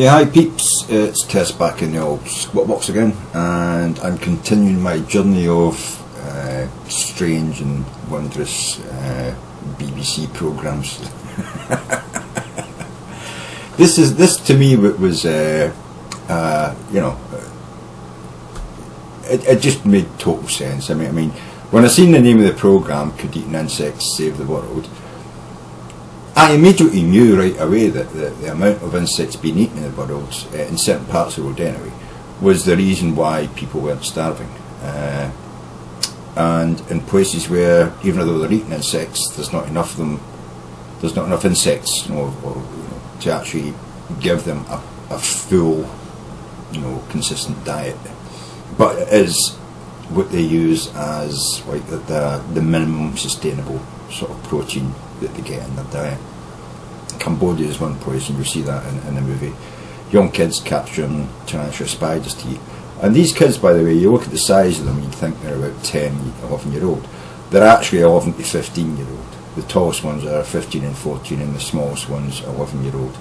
Yeah, hi peeps, it's Tess back in the old squat box again, and I'm continuing my journey of strange and wondrous BBC programmes. This to me was it just made total sense. I mean, when I seen the name of the programme, Could Eating Insects Save the World, I immediately knew right away that the amount of insects being eaten in the world, in certain parts of the world anyway, was the reason why people weren't starving. And in places where, even though they're eating insects, there's not enough of them, there's not enough insects, to actually give them a full, consistent diet. But it is what they use as like the minimum sustainable sort of protein that they get in their diet. Cambodia is one place, and you see that in the movie. Young kids capturing tarantula spiders to eat. And these kids, by the way, you look at the size of them, you think they're about 10, 11 year old. They're actually 11 to 15 year old. The tallest ones are 15 and 14, and the smallest ones 11 year old.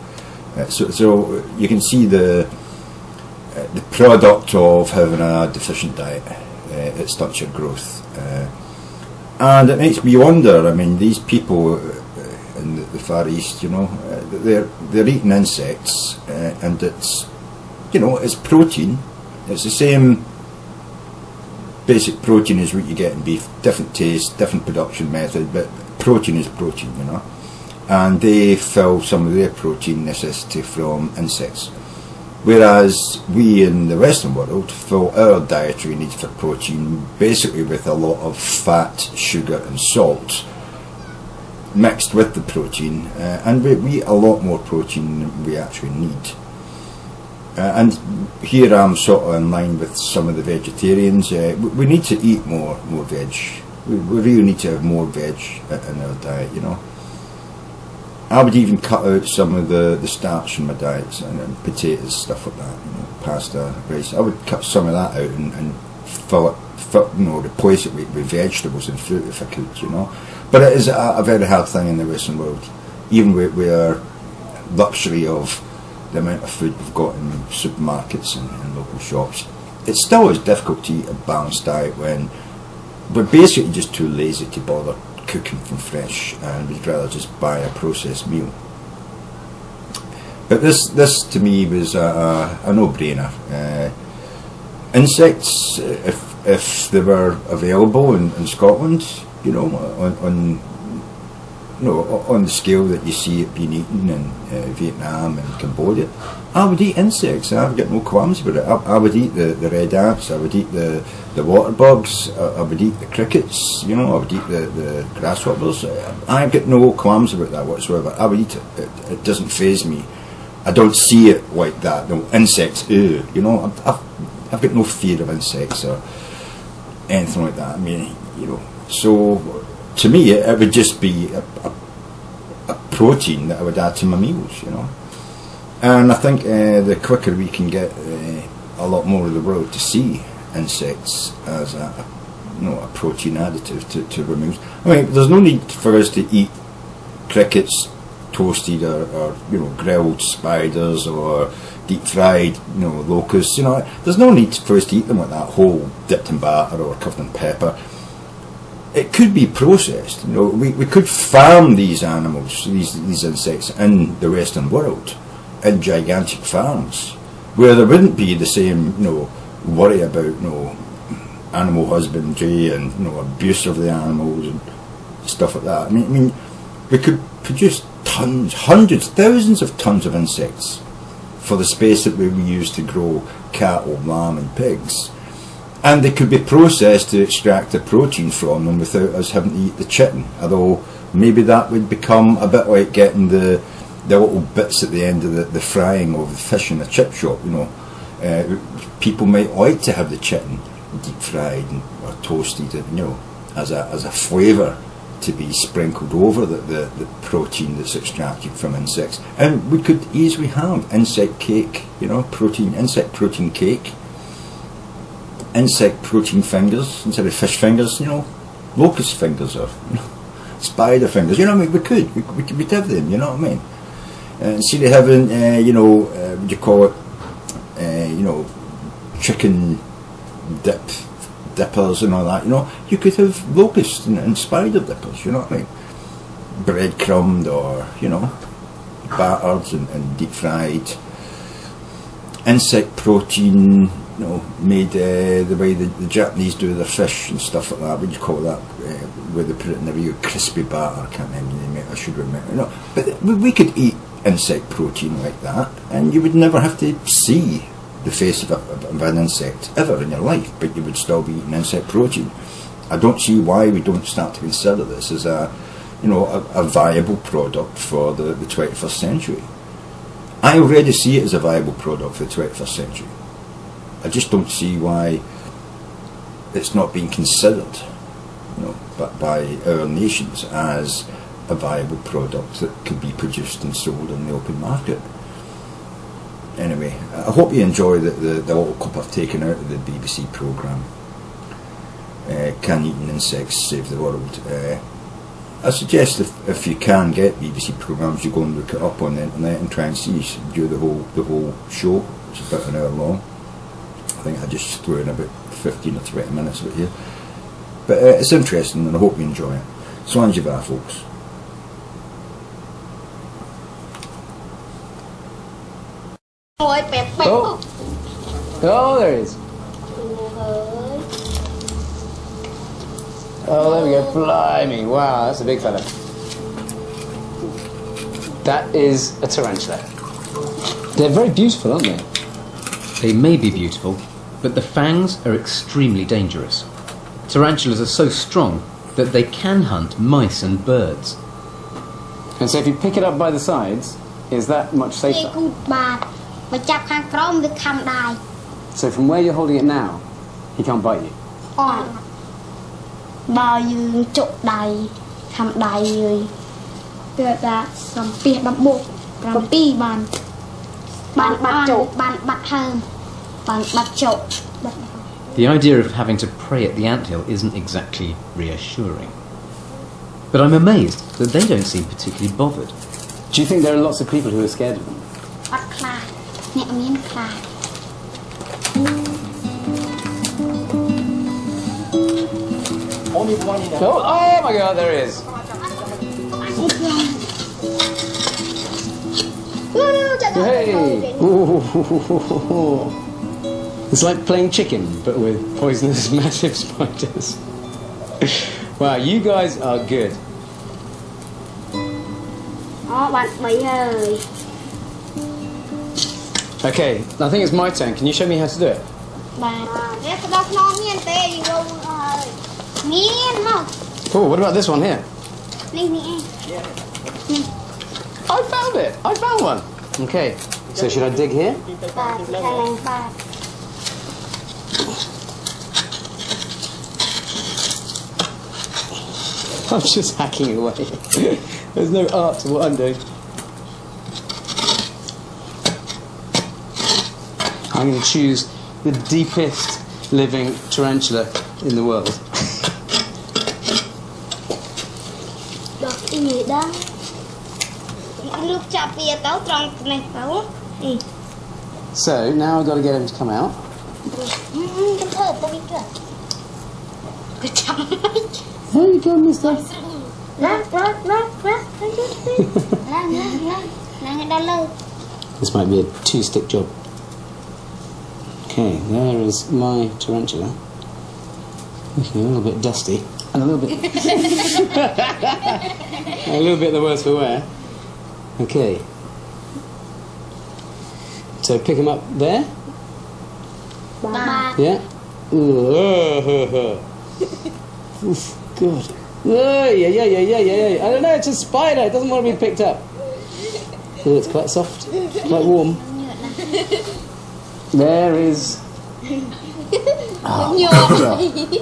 So you can see the product of having a deficient diet. It stunts your growth. And it makes me wonder, I mean, these people in the Far East, they're eating insects, and it's protein. It's the same basic protein as what you get in beef, different taste, different production method, but protein is protein, and they fill some of their protein necessity from insects. Whereas we in the Western world fill our dietary need for protein basically with a lot of fat, sugar and salt mixed with the protein, and we eat a lot more protein than we actually need. And here I'm sort of in line with some of the vegetarians. We need to eat more veg. We really need to have more veg in our diet, I would even cut out some of the starch in my diets, and potatoes, stuff like that, pasta, rice. I would cut some of that out and replace it with vegetables and fruit if I could, But it is a very hard thing in the Western world, even with our luxury of the amount of food we've got in supermarkets and local shops. It still is difficult to eat a balanced diet when we're basically just too lazy to bother cooking from fresh, and we'd rather just buy a processed meal. But this to me was a no-brainer. Insects, if they were available in Scotland, on the scale that you see it being eaten in Vietnam and Cambodia, I would eat insects. I've got no qualms about it. I would eat the red ants, I would eat the water bugs, I would eat the crickets, I would eat the grasshoppers. I've got no qualms about that whatsoever. I would eat it. It doesn't faze me. I don't see it like that. No, insects, ew, I've got no fear of insects or anything like that. I mean, so to me it would just be a protein that I would add to my meals, And I think the quicker we can get a lot more of the world to see insects as a protein additive to our meals. I mean, there's no need for us to eat crickets toasted or grilled spiders or deep fried locusts. There's no need for us to eat them like that, whole, dipped in batter or covered in pepper. It could be processed. We could farm these animals, these insects, in the Western world, in gigantic farms, where there wouldn't be the same worry about animal husbandry and abuse of the animals and stuff like that. I mean, we could produce tons, hundreds, thousands of tons of insects for the space that we use to grow cattle, lamb and pigs. And they could be processed to extract the protein from them without us having to eat the chicken. Although maybe that would become a bit like getting the little bits at the end of the frying of the fish in a chip shop. People might like to have the chicken deep fried or toasted, as a flavour to be sprinkled over the protein that's extracted from insects. And we could easily have insect cake, insect protein cake. Insect protein fingers instead of fish fingers, locust fingers or spider fingers. We could have them. Instead of having, what do you call it, chicken dippers and all that, you could have locust and spider dippers, you know what I mean? Breadcrumbed or, battered and deep fried. Insect protein, made the way the Japanese do their fish and stuff like that. What do you call that? Where they put it in a real crispy batter. I can't remember the name. I should remember. But we could eat insect protein like that, and you would never have to see the face of an insect ever in your life, but you would still be eating insect protein. I don't see why we don't start to consider this as a viable product for the 21st century. I already see it as a viable product for the 21st century. I just don't see why it's not being considered, but by our nations as a viable product that could be produced and sold in the open market. Anyway, I hope you enjoy the little clip I've taken out of the BBC programme. Can Eating Insects Save the World? I suggest if you can get BBC programmes, you go and look it up on the internet and try and see, do the whole show. It's about an hour long. I think I just threw in about 15 or 20 minutes of it here. But it's interesting and I hope you enjoy it. Sláinte bhá, folks. Oh, there he is. Oh, there we go. Blimey. Wow, that's a big fella. That is a tarantula. They're very beautiful, aren't they? They may be beautiful, but the fangs are extremely dangerous. Tarantulas are so strong that they can hunt mice and birds. And so if you pick it up by the sides, is that much safer? So from where you're holding it now, he can't bite you? The idea of having to pray at the anthill isn't exactly reassuring. But I'm amazed that they don't seem particularly bothered. Do you think there are lots of people who are scared of them? Oh my God, there he is. Hey! Ooh. It's like playing chicken, but with poisonous massive spiders. Wow, you guys are good. Okay, I think it's my turn. Can you show me how to do it? Oh, what about this one here? I found it! I found one! Okay, so should I dig here? I'm just hacking away. There's no art to what I'm doing. I'm going to choose the deepest living tarantula in the world. So now I've got to get him to come out. There you go, mister. This might be a two-stick job. Okay, there is my tarantula. Okay, a little bit dusty. And a little bit... a little bit the worse for wear. Okay. So pick him up there. Yeah? Oof, good. Yeah. I don't know, it's a spider. It doesn't want to be picked up. Oh, it's quite soft, quite warm. There is... Oh,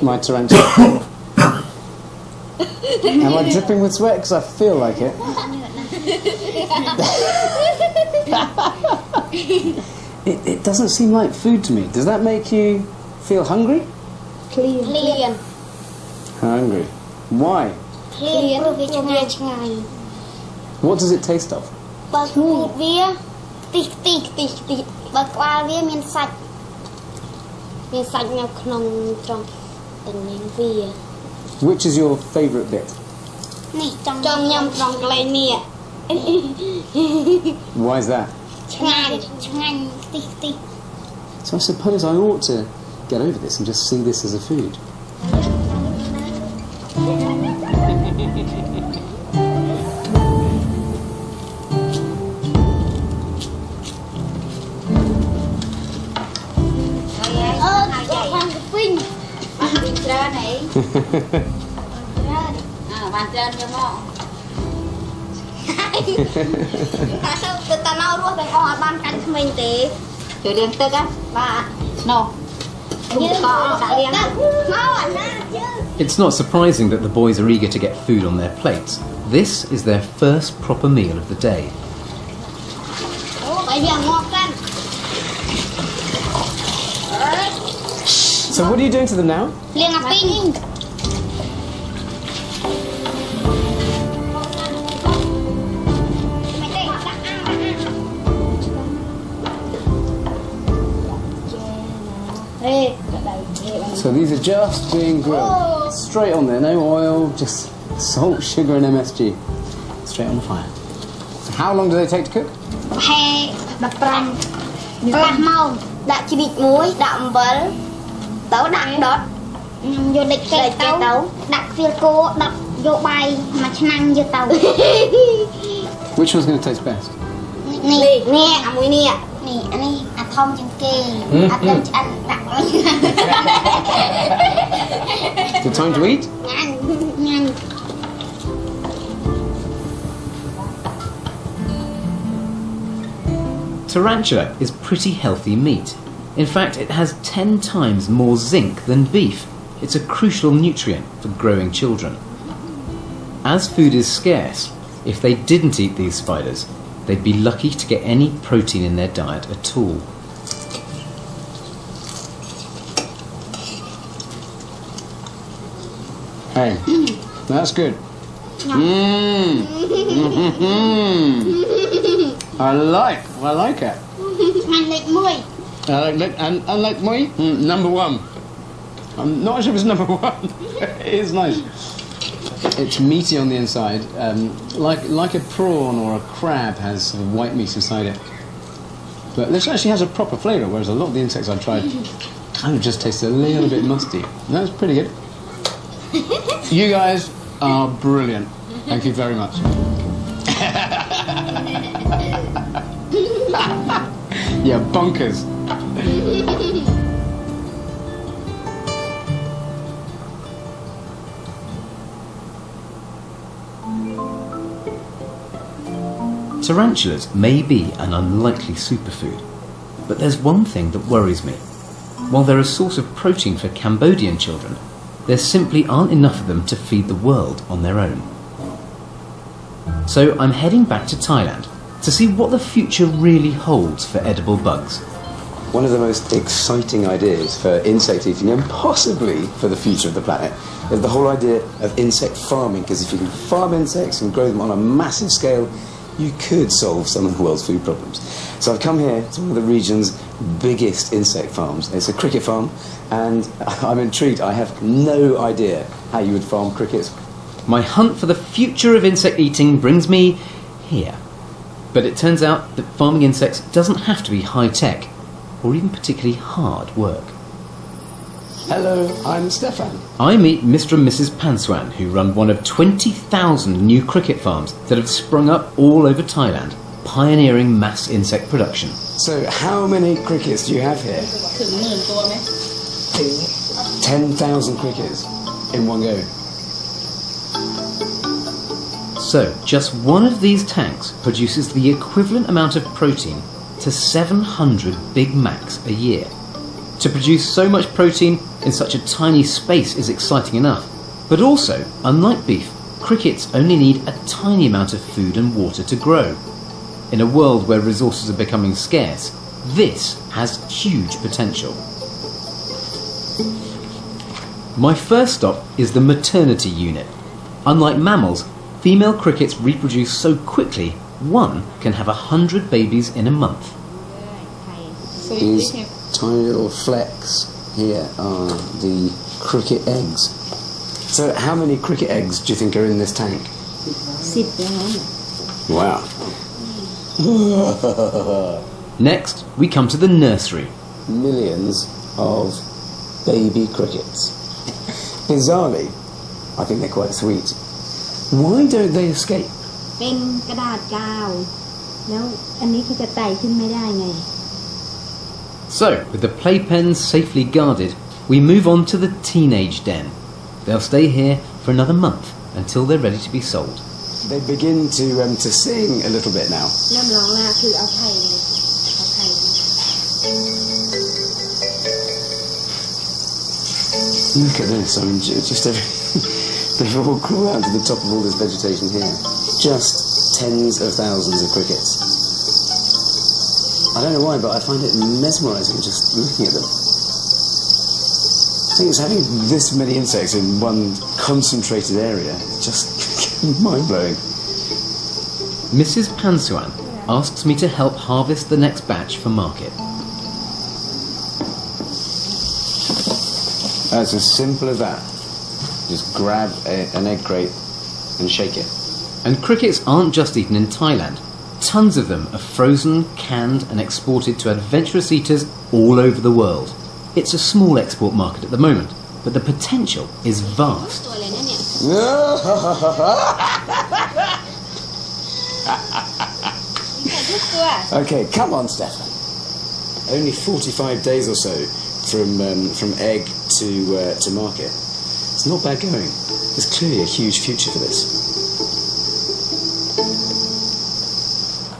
my tarantula. Am I dripping with sweat? Because I feel like it. It doesn't seem like food to me. Does that make you feel hungry? Clean. Hungry. Why? Clean. What does it taste of? បើគូតវាទីបើក្បាលវាមានសាច់នៅក្នុងត្រង់នេះវា Which is your favourite bit? នេះចង់ញ៉ាំត្រង់កន្លែងនេះ Why is that? ឆ្ងាញ់ទី So I suppose I ought to get over this and just see this as a food. It's not surprising that the boys are eager to get food on their plates. This is their first proper meal of the day. So what are you doing to them now? So these are just being grilled. Straight on there, no oil, just salt, sugar and MSG. Straight on the fire. So how long do they take to cook? 15 ម៉ោងដាក់ជីវិតមួយដាក់អំបិលទៅដាក់ដុតយកដឹកចេកទៅដាក់ខ្វៀលគោដុតយកបាយមួយឆ្នាំងយកទៅ Which one's going to taste best? នេះអាមួយនេះអានេះអាធំជាងគេអាទៅឆ្អិនដាក់ Is it time to eat? ញ៉ាំ Tarantula is pretty healthy meat. In fact, it has 10 times more zinc than beef. It's a crucial nutrient for growing children. As food is scarce, if they didn't eat these spiders, they'd be lucky to get any protein in their diet at all. Hey, that's good. I like it. I like moi. Number one. I'm not sure if it's number one. It is nice. It's meaty on the inside, like a prawn or a crab has sort of white meat inside it. But this actually has a proper flavour, whereas a lot of the insects I've tried kind of just taste a little bit musty. That's pretty good. You guys are brilliant. Thank you very much. Yeah, bonkers. Tarantulas may be an unlikely superfood, but there's one thing that worries me. While they're a source of protein for Cambodian children, there simply aren't enough of them to feed the world on their own. So I'm heading back to Thailand to see what the future really holds for edible bugs. One of the most exciting ideas for insect eating, and possibly for the future of the planet, is the whole idea of insect farming, because if you can farm insects and grow them on a massive scale, you could solve some of the world's food problems. So I've come here to one of the region's biggest insect farms. It's a cricket farm, and I'm intrigued. I have no idea how you would farm crickets. My hunt for the future of insect eating brings me here. But it turns out that farming insects doesn't have to be high-tech, or even particularly hard work. Hello, I'm Stefan. I meet Mr. and Mrs. Panswan, who run one of 20,000 new cricket farms that have sprung up all over Thailand, pioneering mass insect production. So how many crickets do you have here? 10,000 crickets in one go. So, just one of these tanks produces the equivalent amount of protein to 700 Big Macs a year. To produce so much protein in such a tiny space is exciting enough, but also, unlike beef, crickets only need a tiny amount of food and water to grow. In a world where resources are becoming scarce, this has huge potential. My first stop is the maternity unit. Unlike mammals, female crickets reproduce so quickly one can have 100 babies in a month. These tiny little flecks here are the cricket eggs. So how many cricket eggs do you think are in this tank? 10 Wow. Next, we come to the nursery. Millions of baby crickets. Bizarrely, I think they're quite sweet. Why don't they escape? เป็นกระดาษกาวแล้วอันนี้เขาจะไต่ขึ้นไม่ได้ไง So, with the playpens safely guarded, we move on to the teenage den. They'll stay here for another month until they're ready to be sold. They begin to sing a little bit now. เริ่มร้องแล้วคือเอาไข่เลยเอาไข่ Look at this, I mean, just they've all crawled out to the top of all this vegetation here. Just tens of thousands of crickets. I don't know why, but I find it mesmerising just looking at them. I think it's having this many insects in one concentrated area. It's just mind-blowing. Mrs. Pansuan asks me to help harvest the next batch for market. It's as simple as that. Just grab an egg crate and shake it. And crickets aren't just eaten in Thailand. Tons of them are frozen, canned and exported to adventurous eaters all over the world. It's a small export market at the moment, but the potential is vast. ตัวเลยนะเนี่ย Okay, come on, Stefan. Only 45 days or so from egg to market. It's not bad going. There's clearly a huge future for this.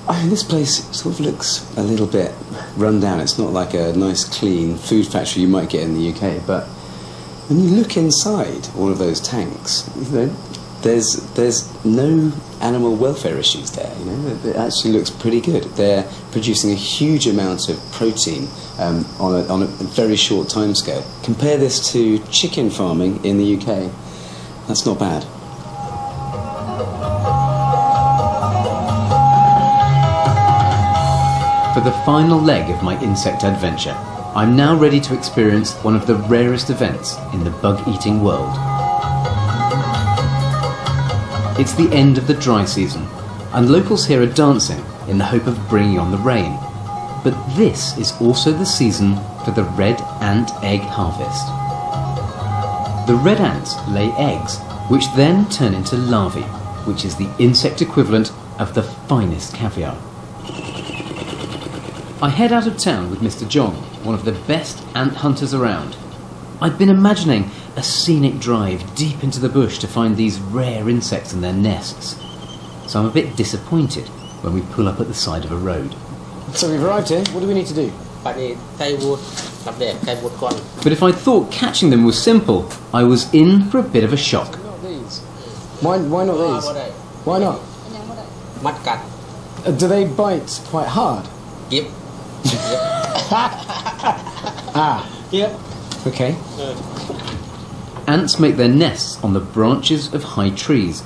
I mean, this place sort of looks a little bit run down. It's not like a nice, clean food factory you might get in the UK, but when you look inside all of those tanks, you know, there's no animal welfare issues there. You know, it actually looks pretty good. They're producing a huge amount of protein on a very short time scale. Compare this to chicken farming in the UK. That's not bad. For the final leg of my insect adventure, I'm now ready to experience one of the rarest events in the bug-eating world. It's the end of the dry season, and locals here are dancing in the hope of bringing on the rain. But this is also the season for the red ant egg harvest. The red ants lay eggs, which then turn into larvae, which is the insect equivalent of the finest caviar. I head out of town with Mr. Jong, one of the best ant hunters around. I'd been imagining a scenic drive deep into the bush to find these rare insects and their nests. So I'm a bit disappointed when we pull up at the side of a road. So we've arrived here. What do we need to do? But if I thought catching them was simple, I was in for a bit of a shock. Not these. Why not these? Why not? Do they bite quite hard? Yep. Yep. Okay. Ants make their nests on the branches of high trees.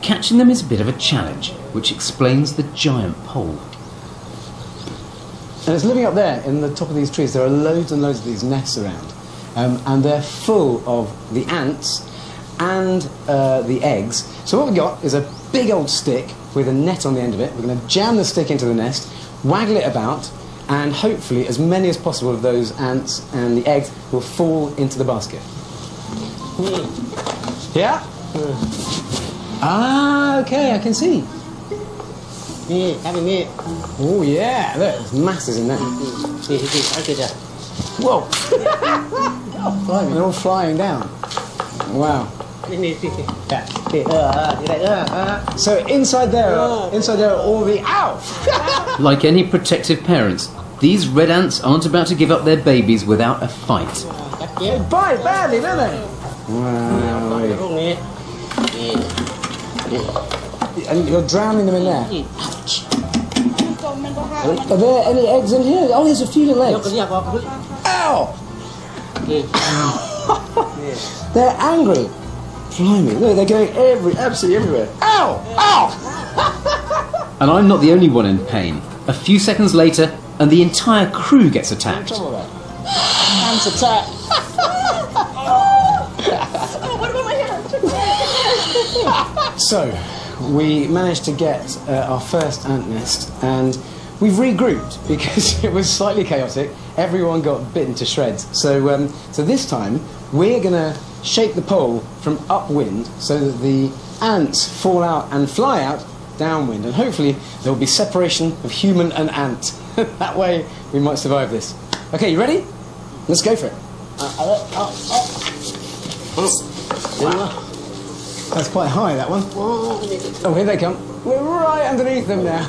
Catching them is a bit of a challenge, which explains the giant pole. And it's living up there in the top of these trees. There are loads and loads of these nests around. And they're full of the ants and the eggs. So what we've got is a big old stick with a net on the end of it. We're going to jam the stick into the nest, waggle it about, and hopefully as many as possible of those ants and the eggs will fall into the basket. Yeah? Ah, okay, I can see. Oh, yeah, look, there's masses in there. Whoa! They're all flying down. Wow. So inside there are all the... Ow! Like any protective parents, these red ants aren't about to give up their babies without a fight. They bite badly, don't they? Wow. And you're drowning them in there. Are there any eggs in here? Oh, there's a few little eggs. Ow! They're angry. Blimey, look, they're going absolutely everywhere. Ow! Ow! And I'm not the only one in pain. A few seconds later, and the entire crew gets attacked. Ants attack. So, we managed to get our first ant nest, and we've regrouped because it was slightly chaotic. Everyone got bitten to shreds. So, so this time we're going to shape the pole from upwind so that the ants fall out and fly out downwind, and hopefully there will be separation of human and ant. That way we might survive this. Okay, you ready? Let's go for it. That's quite high, that one. Oh, here they come. We're right underneath them now.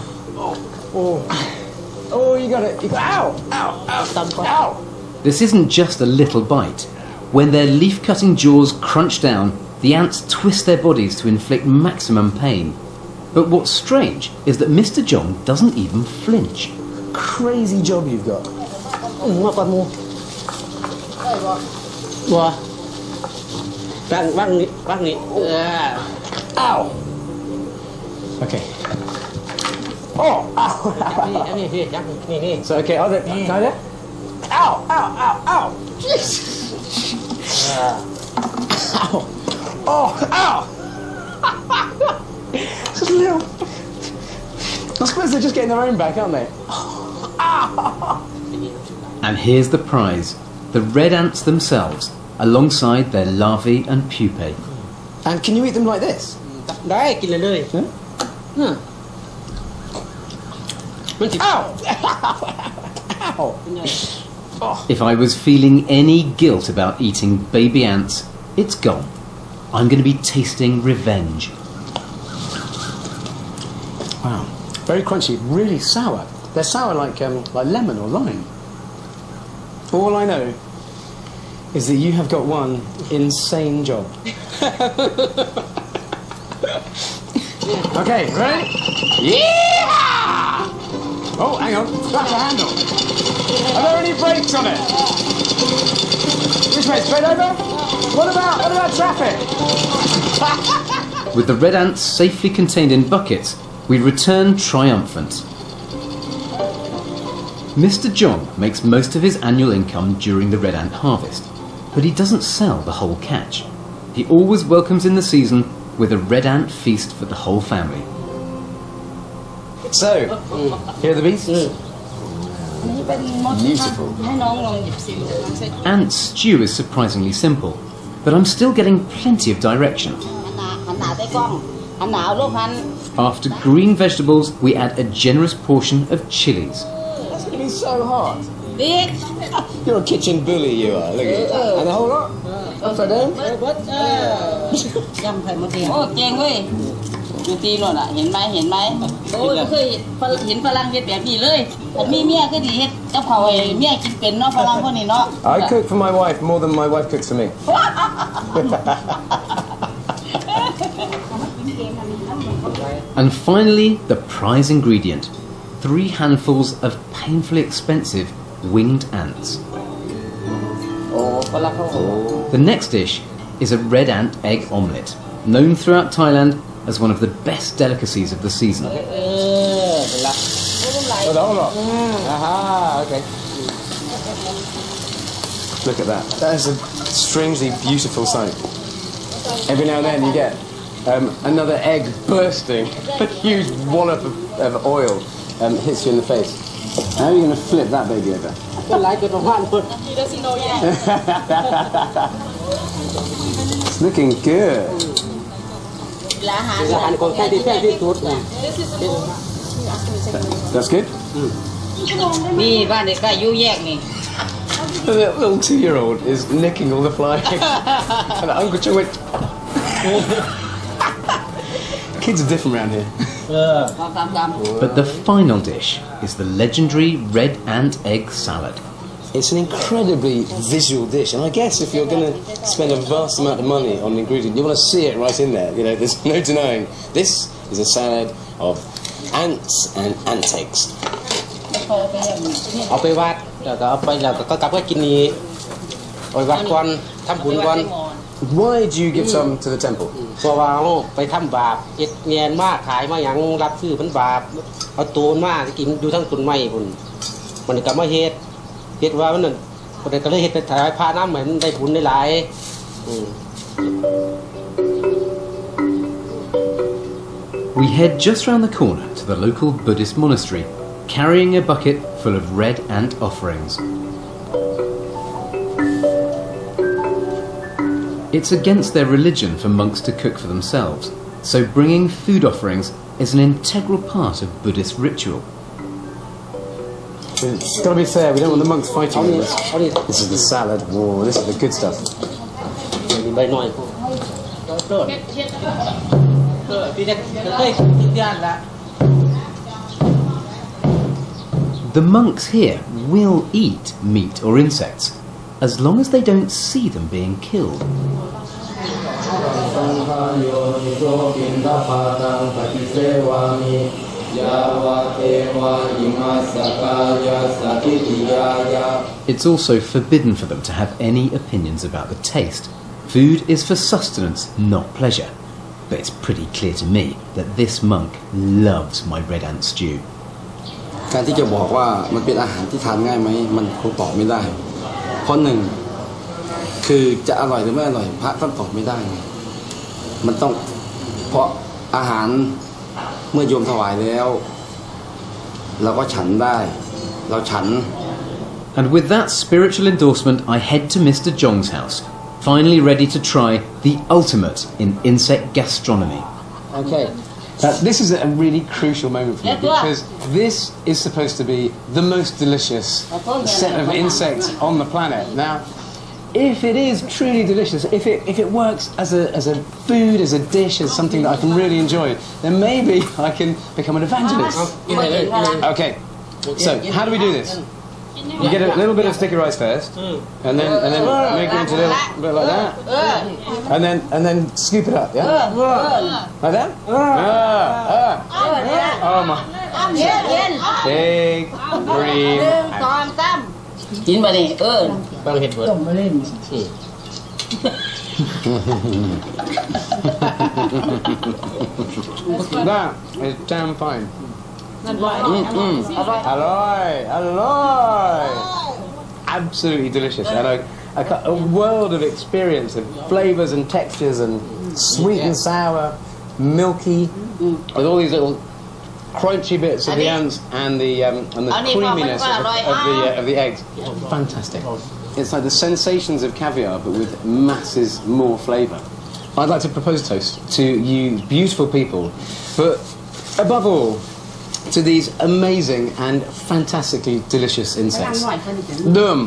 Oh, you got it. Ow! Ow! Ow! Ow! This isn't just a little bite. When their leaf-cutting jaws crunch down, the ants twist their bodies to inflict maximum pain. But what's strange is that Mr. John doesn't even flinch. Crazy job you've got. Ow! Okay. Oh! Ow! So, okay, can I do it? Ow! Ow! Ow! Ow! Jesus! Ow! Oh! Ow! Just a little... I suppose they're just getting their own back, aren't they? And here's the prize. The red ants themselves, alongside their larvae and pupae. And can you eat them like this? Đấy, kì lời. Ow! Ow! If I was feeling any guilt about eating baby ants, it's gone. I'm going to be tasting revenge. Wow. Very crunchy, really sour. They're sour like lemon or lime. All I know is that you have got one insane job. Okay, ready? Yeah! Oh, hang on. That's the handle. Are there any brakes on it? Which way? Straight over? What about traffic? With the red ants safely contained in buckets, we return triumphant. Mr. John makes most of his annual income during the red ant harvest, but he doesn't sell the whole catch. He always welcomes in the season with a red ant feast for the whole family. So, here are the beasts. Beautiful. Ant stew is surprisingly simple, but I'm still getting plenty of direction. After green vegetables, we add a generous portion of chilies. That's going to be so hard. You're a kitchen bully, you are. Look at it. And the whole lot? Upside down? ยำไข่มดแดงโอ้เก่งเว้ยดูตีโน่นอ่ะเห็นไหมโอ้ยเคยเห็นฝรั่งเฮ็ดแบบนี้เลยแต่มีเมียก็ดีเฮ็ดกับเขาให้เมียกินเป็นเนาะฝรั่งคนนี้เนาะ I cook for my wife more than my wife cooks for me. And finally, the prize ingredient. 3 handfuls of painfully expensive winged ants. The next dish is a red ant egg omelette, known throughout Thailand as one of the best delicacies of the season. Oh, the whole lot? Aha, okay. Look at that. That is a strangely beautiful sight. Every now and then you get another egg bursting. A huge wallop of oil hits you in the face. How are you going to flip that baby over? It's looking good. That's good? นี่บ้านเด็กก็อยู่แยกนี่ The little 2-year-old is licking all the flies. And Uncle Chewit. Kids are different around here. But the final dish is the legendary red ant egg salad. It's an incredibly visual dish, and I guess if you're going to spend a vast amount of money on an ingredient, you want to see it right in there. You know, there's no denying. This is a salad of ants and ant eggs. เอาไปวัดแล้วก็เอาไปแล้วก็กลับไปกินนี่เอาไปวัดก่อนทำบุญก่อน Why do you give some to the temple? เพราะว่าเฮาไปทำบาปเฮ็ดแยนมาขายมาหยังรับซื้อมันบาปเอาตัวมันมาสิกินอยู่ทั้งต้นไม้พุ่นมันก็มาเฮ็ดว่ามันนั่นก็เลยเฮ็ดไปถวายพระนำให้มันได้บุญได้หลาย We head just round the corner to the local Buddhist monastery, carrying a bucket full of red ant offerings. It's against their religion for monks to cook for themselves, so bringing food offerings is an integral part of Buddhist ritual. It's got to be fair, we don't want the monks fighting with us. This is the salad. Whoa, this is the good stuff. ใบหน่อยพี่จะเคยกินย่านละ The monks here will eat meat or insects, as long as they don't see them being killed. It's also forbidden for them to have any opinions about the taste. Food is for sustenance, not pleasure. But it's pretty clear to me that this monk loves my red ant stew. การที่จะบอกว่ามันเป็นอาหารที่ทานง่ายไหมมันคงตอบไม่ได้เพราะหนึ่งคือจะอร่อยหรือไม่อร่อยพระท่านตอบไม่ได้มันต้องเพราะอาหารเมื่อโยมถวายแล้วเราก็ฉันได้เราฉัน And with that spiritual endorsement, I head to Mr. Jong's house, finally ready to try the ultimate in insect gastronomy. Okay. This is a really crucial moment for me because this is supposed to be the most delicious set of insects on the planet. Now, if it is truly delicious, if it works as a food, as a dish, as something that I can really enjoy, then maybe I can become an evangelist. Okay. So, how do we do this? You get a little bit of sticky rice first, and then make it into a little bit like that, and then scoop it up, yeah, like that. Oh my! Big green. กินมาดิบางเห็ดเบิด That is damn fine. Alloy. Absolutely delicious. And a world of experience of flavours and textures and sweet and sour, milky, with all these little crunchy bits of the ants and the creaminess of the eggs. Fantastic. It's like the sensations of caviar but with masses more flavour. I'd like to propose a toast to you beautiful people, but above all, to these amazing and fantastically delicious insects. Dum.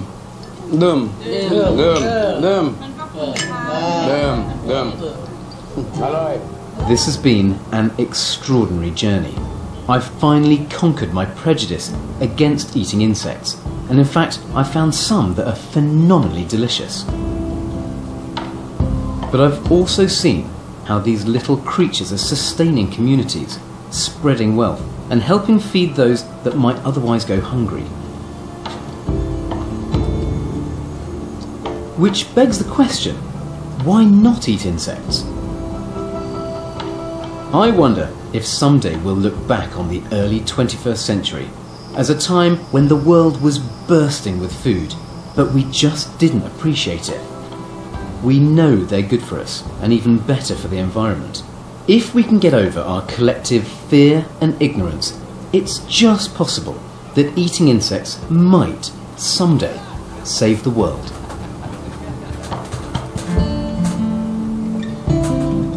This has been an extraordinary journey. I've finally conquered my prejudice against eating insects, and in fact I've found some that are phenomenally delicious. But I've also seen how these little creatures are sustaining communities, spreading wealth, and helping feed those that might otherwise go hungry. Which begs the question, why not eat insects? I wonder if someday we'll look back on the early 21st century as a time when the world was bursting with food, but we just didn't appreciate it. We know they're good for us and even better for the environment. If we can get over our collective fear and ignorance, it's just possible that eating insects might, someday, save the world.